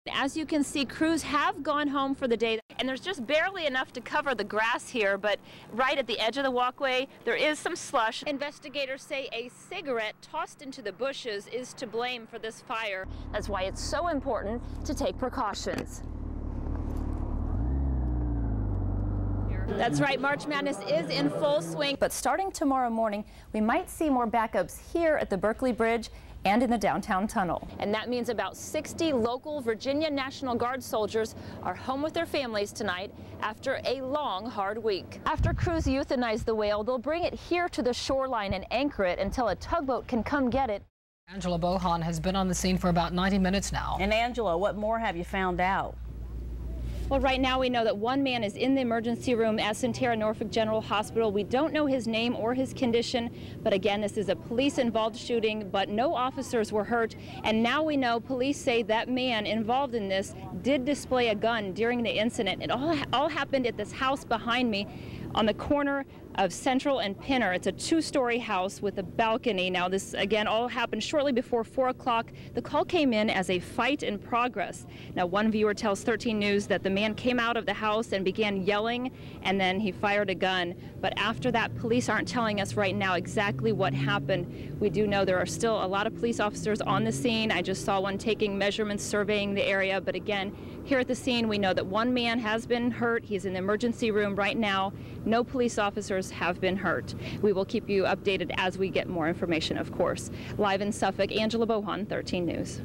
As you can see, crews have gone home for the day, and there's just barely enough to cover the grass here, but right at the edge of the walkway, there is some slush. Investigators say a cigarette tossed into the bushes is to blame for this fire. That's why it's so important to take precautions. That's right, March Madness is in full swing. But starting tomorrow morning, we might see more backups here at the Berkeley Bridge and in the downtown tunnel. And that means about 60 local Virginia National Guard soldiers are home with their families tonight after a long, hard week. After crews euthanize the whale, they'll bring it here to the shoreline and anchor it until a tugboat can come get it. Angela Bohon has been on the scene for about 90 minutes now. And Angela, what more have you found out? Well, right now we know that one man is in the emergency room at Centera Norfolk General Hospital. We don't know his name or his condition, but again, this is a police-involved shooting, but no officers were hurt. And now we know police say that man involved in this did display a gun during the incident. It all happened at this house behind me on the corner of Central and Pinner. It's a two-story house with a balcony. Now this again all happened shortly before 4 o'clock. The call came in as a fight in progress. Now one viewer tells 13 News that the man came out of the house and began yelling, and then he fired a gun. But after that, police aren't telling us right now exactly what happened. We do know there are still a lot of police officers on the scene. I just saw one taking measurements, surveying the area. But again, here at the scene, we know that one man has been hurt. He's in the emergency room right now. No police officers have been hurt. We will keep you updated as we get more information, of course. Live in Suffolk, Angela Bohon, 13 News.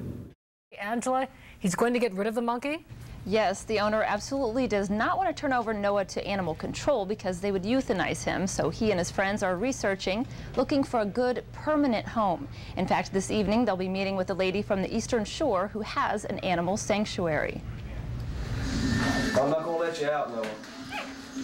Angela, he's going to get rid of the monkey? Yes, the owner absolutely does not want to turn over Noah to animal control because they would euthanize him. So he and his friends are researching, looking for a good permanent home. In fact, this evening they'll be meeting with a lady from the Eastern Shore who has an animal sanctuary. I'm not going to let you out, Noah.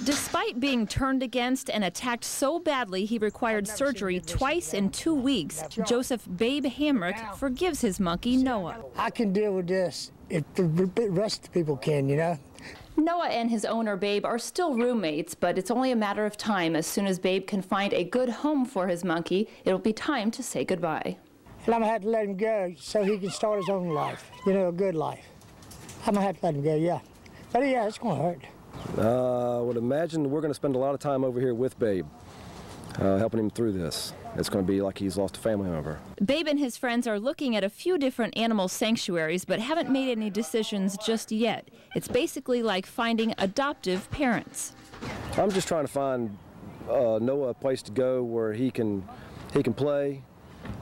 Despite being turned against and attacked so badly he required surgery twice in 2 weeks, Joseph Babe Hamrick forgives his monkey, Noah. I can deal with this if the rest of the people can, you know. Noah and his owner, Babe, are still roommates, but it's only a matter of time. As soon as Babe can find a good home for his monkey, it'll be time to say goodbye. And I'm going to have to let him go so he can start his own life, you know, a good life. I'm going to have to let him go, yeah. But yeah, it's going to hurt. I would imagine we're going to spend a lot of time over here with Babe, helping him through this. It's going to be like he's lost a family member. Babe and his friends are looking at a few different animal sanctuaries, but haven't made any decisions just yet. It's basically like finding adoptive parents. I'm just trying to find Noah a place to go where he can play,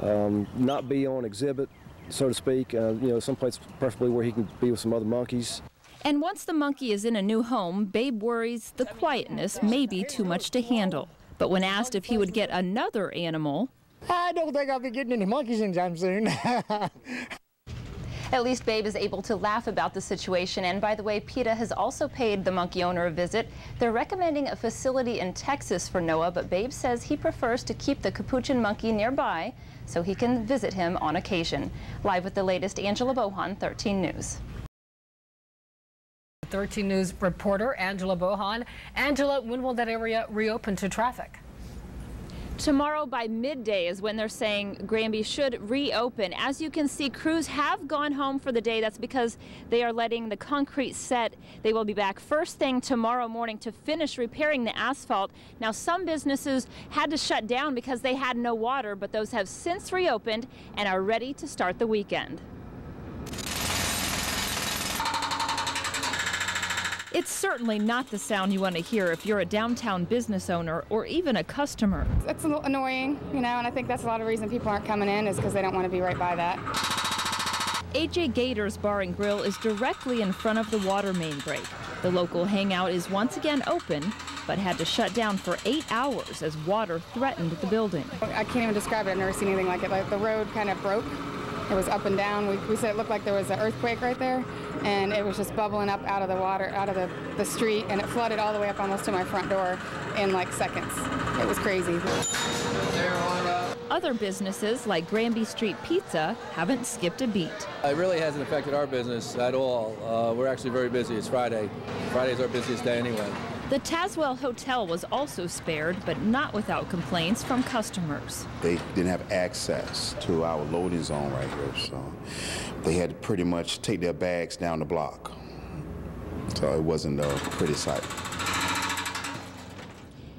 not be on exhibit, so to speak. You know, someplace preferably where he can be with some other monkeys. And once the monkey is in a new home, Babe worries the quietness may be too much to handle. But when asked if he would get another animal, I don't think I'll be getting any monkeys anytime soon. At least Babe is able to laugh about the situation. And by the way, PETA has also paid the monkey owner a visit. They're recommending a facility in Texas for Noah, but Babe says he prefers to keep the capuchin monkey nearby so he can visit him on occasion. Live with the latest, Angela Bohon, 13 News. 13 News reporter Angela Bohon. Angela, when will that area reopen to traffic? Tomorrow by midday is when they're saying Granby should reopen. As you can see, crews have gone home for the day. That's because they are letting the concrete set. They will be back first thing tomorrow morning to finish repairing the asphalt. Now, some businesses had to shut down because they had no water, but those have since reopened and are ready to start the weekend. It's certainly not the sound you want to hear if you're a downtown business owner or even a customer. It's a little annoying, you know, and I think that's a lot of the reason people aren't coming in is because they don't want to be right by that. AJ Gator's Bar and Grill is directly in front of the water main break. The local hangout is once again open, but had to shut down for 8 hours as water threatened the building. I can't even describe it. I've never seen anything like it. Like the road kind of broke. It was up and down. We said it looked like there was an earthquake right there, and it was just bubbling up out of the water, out of the street, and it flooded all the way up almost to my front door in like seconds. It was crazy. Other businesses like Granby Street Pizza haven't skipped a beat. It really hasn't affected our business at all. We're actually very busy. It's Friday. Friday's our busiest day anyway. The Tazewell Hotel was also spared, but not without complaints from customers. They didn't have access to our loading zone right here, so they had to pretty much take their bags down the block. So it wasn't a pretty sight.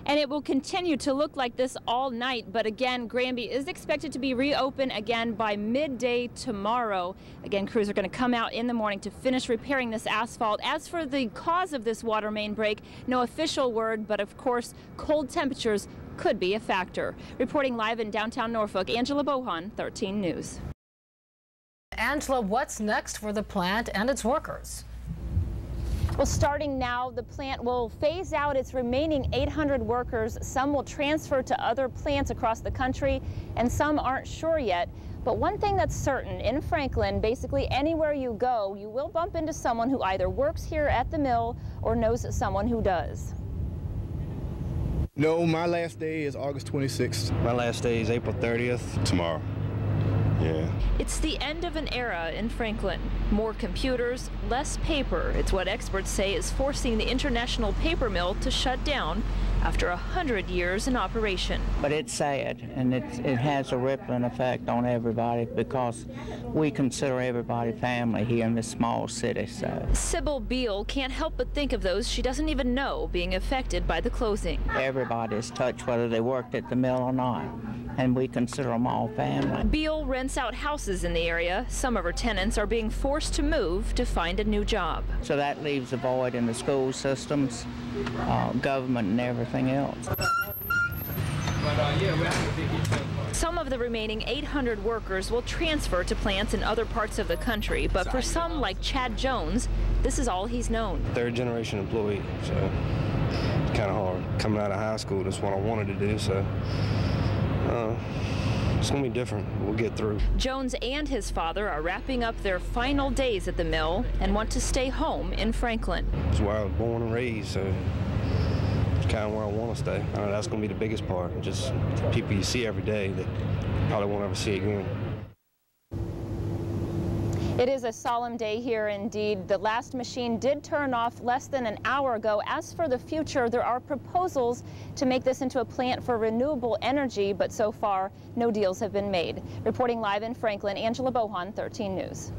And it will continue to look like this all night. But again, Granby is expected to be reopened again by midday tomorrow. Again, crews are going to come out in the morning to finish repairing this asphalt. As for the cause of this water main break, no official word, but of course, cold temperatures could be a factor. Reporting live in downtown Norfolk, Angela Bohon, 13 News. Angela, what's next for the plant and its workers? Well, starting now, the plant will phase out its remaining 800 workers. Some will transfer to other plants across the country, and some aren't sure yet. But one thing that's certain, in Franklin, basically anywhere you go, you will bump into someone who either works here at the mill or knows someone who does. No, my last day is August 26th. My last day is April 30th. Tomorrow. Yeah. It's the end of an era in Franklin. More computers, less paper. It's what experts say is forcing the International Paper Mill to shut down after 100 years in operation. But it's sad, and it has a rippling effect on everybody because we consider everybody family here in this small city. So Sybil Beal can't help but think of those she doesn't even know being affected by the closing. everybody is touched whether they worked at the mill or not, and we consider them all family. Beal rents out houses in the area. Some of her tenants are being forced to move to find a new job. So that leaves a void in the school systems, government, and everything else. Some of the remaining 800 workers will transfer to plants in other parts of the country, but for some, like Chad Jones, this is all he's known. Third generation employee, so it's kind of hard. Coming out of high school, that's what I wanted to do, so it's going to be different. We'll get through. Jones and his father are wrapping up their final days at the mill and want to stay home in Franklin. It's where I was born and raised, so it's kind of where I want to stay. I know that's going to be the biggest part, just people you see every day that probably won't ever see again. It is a solemn day here indeed. The last machine did turn off less than an hour ago. As for the future, there are proposals to make this into a plant for renewable energy, but so far no deals have been made. Reporting live in Franklin, Angela Bohon, 13 News.